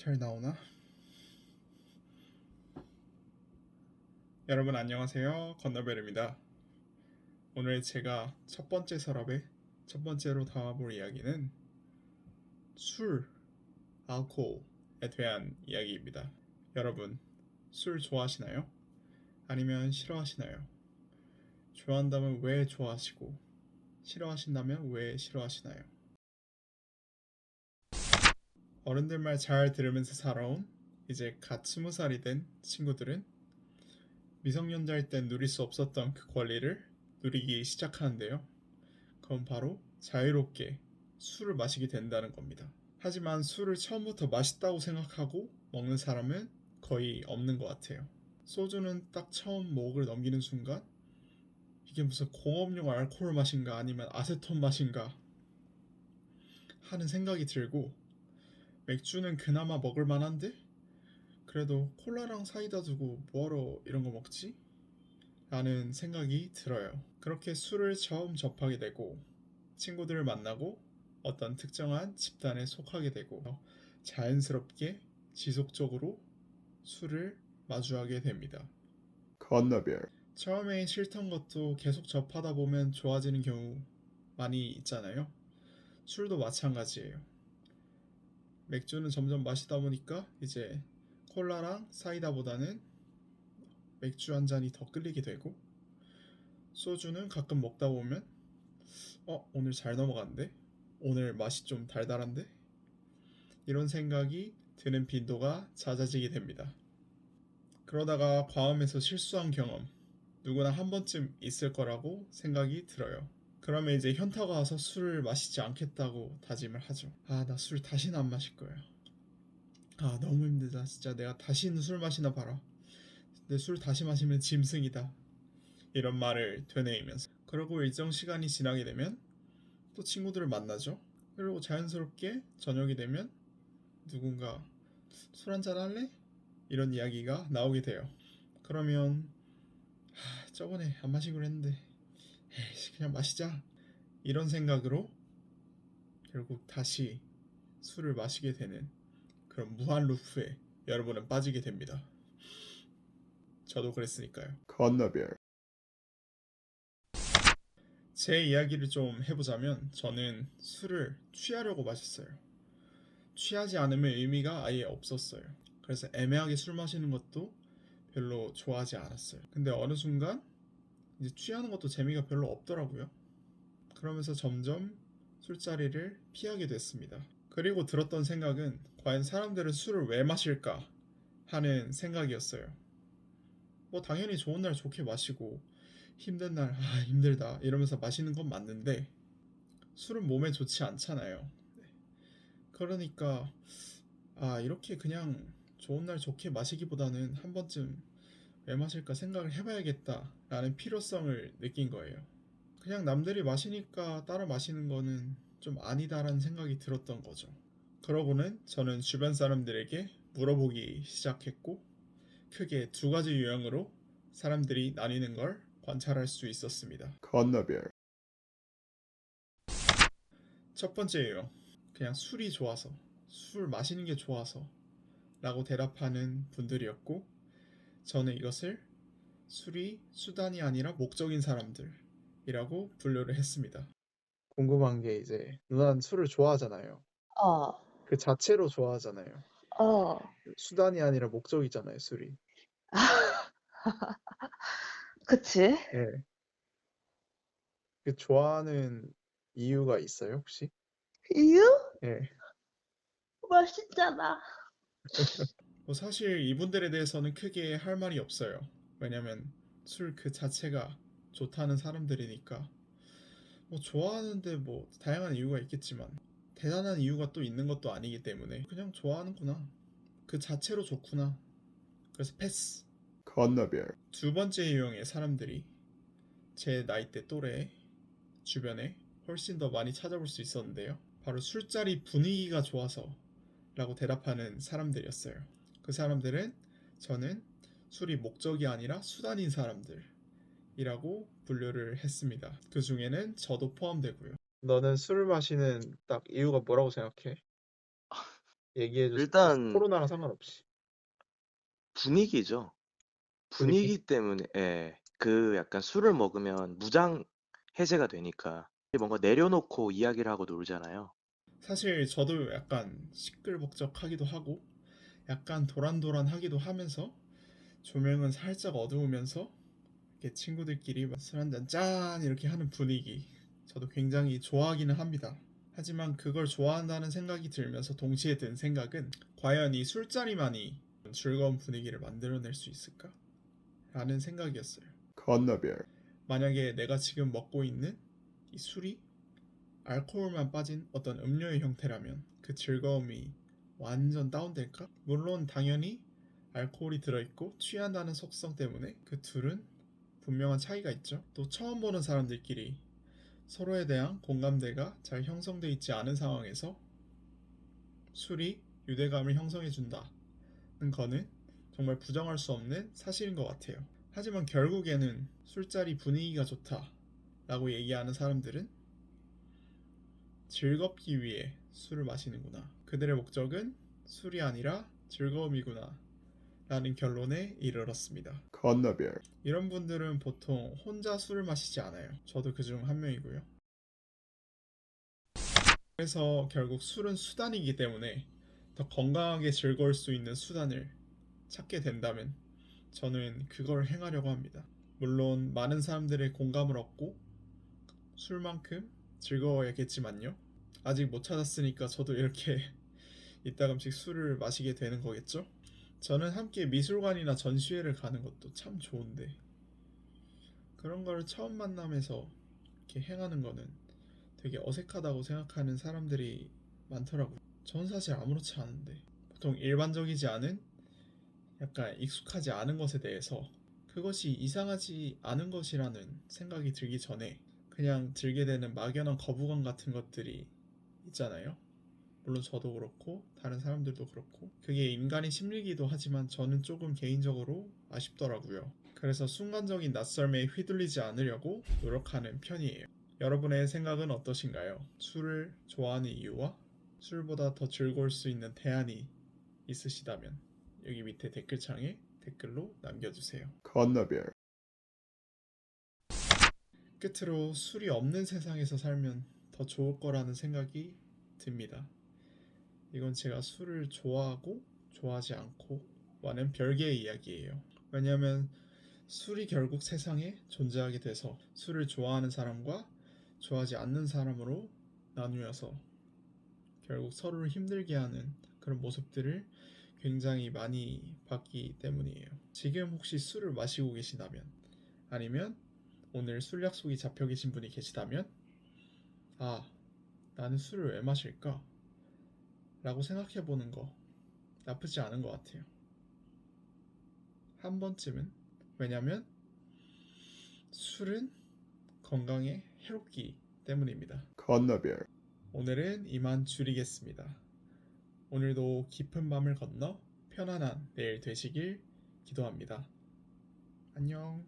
잘 나오나? 여러분 안녕하세요. 건너벨입니다. 오늘 제가 첫 번째 서랍에 첫 번째로 담아볼 이야기는 술, 알코올에 대한 이야기입니다. 여러분, 술 좋아하시나요? 아니면 싫어하시나요? 좋아한다면 왜 좋아하시고, 싫어하신다면 왜 싫어하시나요? 어른들 말 잘 들으면서 살아온 이제 갓 20살이 된 친구들은 미성년자일 땐 누릴 수 없었던 그 권리를 누리기 시작하는데요. 그건 바로 자유롭게 술을 마시게 된다는 겁니다. 하지만 술을 처음부터 맛있다고 생각하고 먹는 사람은 거의 없는 것 같아요. 소주는 딱 처음 목을 넘기는 순간 이게 무슨 공업용 알코올 맛인가 아니면 아세톤 맛인가 하는 생각이 들고, 맥주는 그나마 먹을 만한데 그래도 콜라랑 사이다 두고 뭐하러 이런 거 먹지? 라는 생각이 들어요. 그렇게 술을 처음 접하게 되고 친구들을 만나고 어떤 특정한 집단에 속하게 되고 자연스럽게 지속적으로 술을 마주하게 됩니다. 건너별. 처음에 싫던 것도 계속 접하다 보면 좋아지는 경우 많이 있잖아요. 술도 마찬가지예요. 맥주는 점점 마시다 보니까 이제 콜라랑 사이다보다는 맥주 한 잔이 더 끌리게 되고, 소주는 가끔 먹다 보면 오늘 잘 넘어갔는데? 오늘 맛이 좀 달달한데? 이런 생각이 드는 빈도가 잦아지게 됩니다. 그러다가 과음해서 실수한 경험, 누구나 한 번쯤 있을 거라고 생각이 들어요. 그러면 이제 현타가 와서 술을 마시지 않겠다고 다짐을 하죠. 나 술 다시는 안 마실 거야. 너무 힘들다. 진짜 내가 다시는 술 마시나 봐라. 근데 술 다시 마시면 짐승이다. 이런 말을 되뇌이면서. 그리고 일정 시간이 지나게 되면 또 친구들을 만나죠. 그리고 자연스럽게 저녁이 되면 누군가 술 한잔 할래? 이런 이야기가 나오게 돼요. 그러면 저번에 안 마시기로 했는데 그냥 마시자, 이런 생각으로 결국 다시 술을 마시게 되는 그런 무한 루프에 여러분은 빠지게 됩니다. 저도 그랬으니까요. 건너별. 제 이야기를 좀 해보자면 저는 술을 취하려고 마셨어요. 취하지 않으면 의미가 아예 없었어요. 그래서 애매하게 술 마시는 것도 별로 좋아하지 않았어요. 근데 어느 순간 이제 취하는 것도 재미가 별로 없더라고요. 그러면서 점점 술자리를 피하게 됐습니다. 그리고 들었던 생각은 과연 사람들은 술을 왜 마실까 하는 생각이었어요. 뭐 당연히 좋은 날 좋게 마시고 힘든 날 힘들다 이러면서 마시는 건 맞는데 술은 몸에 좋지 않잖아요. 그러니까 이렇게 그냥 좋은 날 좋게 마시기보다는 한 번쯤 왜 마실까 생각을 해봐야겠다라는 필요성을 느낀 거예요. 그냥 남들이 마시니까 따라 마시는 거는 좀 아니다라는 생각이 들었던 거죠. 그러고는 저는 주변 사람들에게 물어보기 시작했고, 크게 두 가지 유형으로 사람들이 나뉘는 걸 관찰할 수 있었습니다. 건너별. 첫 번째 유형, 그냥 술이 좋아서, 술 마시는 게 좋아서 라고 대답하는 분들이었고, 저는 이것을 술이 수단이 아니라 목적인 사람들이라고 분류를 했습니다. 궁금한 게 이제 누나는 술을 좋아하잖아요. 어, 그 자체로 좋아하잖아요. 어, 수단이 아니라 목적이잖아요, 술이. 그치? 예. 그 좋아하는 이유가 있어요, 혹시? 이유? 예. 맛있잖아. 뭐 사실 이분들에 대해서는 크게 할 말이 없어요. 왜냐면 술 그 자체가 좋다는 사람들이니까. 뭐 좋아하는데 뭐 다양한 이유가 있겠지만 대단한 이유가 또 있는 것도 아니기 때문에 그냥 좋아하는구나. 그 자체로 좋구나. 그래서 패스. 건너별. 두 번째 유형의 사람들이 제 나이대 또래 주변에 훨씬 더 많이 찾아볼 수 있었는데요. 바로 술자리 분위기가 좋아서 라고 대답하는 사람들이었어요. 그 사람들은 저는 술이 목적이 아니라 수단인 사람들이라고 분류를 했습니다. 그 중에는 저도 포함되고요. 너는 술을 마시는 딱 이유가 뭐라고 생각해? 얘기해 주세요. 일단 코로나랑 상관없이. 분위기죠. 분위기? 분위기 때문에 예. 그 약간 술을 먹으면 무장 해제가 되니까 뭔가 내려놓고 이야기를 하고 놀잖아요. 사실 저도 약간 시끌벅적하기도 하고 약간 도란도란하기도 하면서 조명은 살짝 어두우면서 이렇게 친구들끼리 술 한잔 짠 이렇게 하는 분위기 저도 굉장히 좋아하기는 합니다. 하지만 그걸 좋아한다는 생각이 들면서 동시에 든 생각은 과연 이 술자리만이 즐거운 분위기를 만들어낼 수 있을까? 라는 생각이었어요. 건너별. 만약에 내가 지금 먹고 있는 이 술이 알코올만 빠진 어떤 음료의 형태라면 그 즐거움이 완전 다운될까? 물론 당연히 알코올이 들어있고 취한다는 속성 때문에 그 둘은 분명한 차이가 있죠. 또 처음 보는 사람들끼리 서로에 대한 공감대가 잘 형성되어 있지 않은 상황에서 술이 유대감을 형성해준다는 거는 정말 부정할 수 없는 사실인 것 같아요. 하지만 결국에는 술자리 분위기가 좋다라고 얘기하는 사람들은 즐겁기 위해 술을 마시는구나. 그들의 목적은 술이 아니라 즐거움이구나. 라는 결론에 이르렀습니다. 건너별. 이런 분들은 보통 혼자 술을 마시지 않아요. 저도 그중 한 명이고요. 그래서 결국 술은 수단이기 때문에 더 건강하게 즐거울 수 있는 수단을 찾게 된다면 저는 그걸 행하려고 합니다. 물론 많은 사람들의 공감을 얻고 술만큼 즐거워야겠지만요. 아직 못 찾았으니까 저도 이렇게 이따금씩 술을 마시게 되는 거겠죠? 저는 함께 미술관이나 전시회를 가는 것도 참 좋은데 그런 걸 처음 만남에서 이렇게 행하는 거는 되게 어색하다고 생각하는 사람들이 많더라고요. 전 사실 아무렇지 않은데 보통 일반적이지 않은 약간 익숙하지 않은 것에 대해서 그것이 이상하지 않은 것이라는 생각이 들기 전에 그냥 들게 되는 막연한 거부감 같은 것들이 있잖아요. 물론 저도 그렇고 다른 사람들도 그렇고 그게 인간의 심리기도 하지만 저는 조금 개인적으로 아쉽더라고요. 그래서 순간적인 낯설매에 휘둘리지 않으려고 노력하는 편이에요. 여러분의 생각은 어떠신가요? 술을 좋아하는 이유와 술보다 더 즐거울 수 있는 대안이 있으시다면 여기 밑에 댓글창에 댓글로 남겨주세요. 건너별. 끝으로 술이 없는 세상에서 살면 더 좋을 거라는 생각이 듭니다. 이건 제가 술을 좋아하고 좋아하지 않고와는 별개의 이야기예요. 왜냐하면 술이 결국 세상에 존재하게 돼서 술을 좋아하는 사람과 좋아하지 않는 사람으로 나누어서 결국 서로를 힘들게 하는 그런 모습들을 굉장히 많이 봤기 때문이에요. 지금 혹시 술을 마시고 계시다면 아니면 오늘 술 약속이 잡혀 계신 분이 계시다면 아, 나는 술을 왜 마실까? 라고 생각해 보는 거 나쁘지 않은 것 같아요. 한 번쯤은. 왜냐면 술은 건강에 해롭기 때문입니다. 건너별. 오늘은 이만 줄이겠습니다. 오늘도 깊은 밤을 건너 편안한 내일 되시길 기도합니다. 안녕.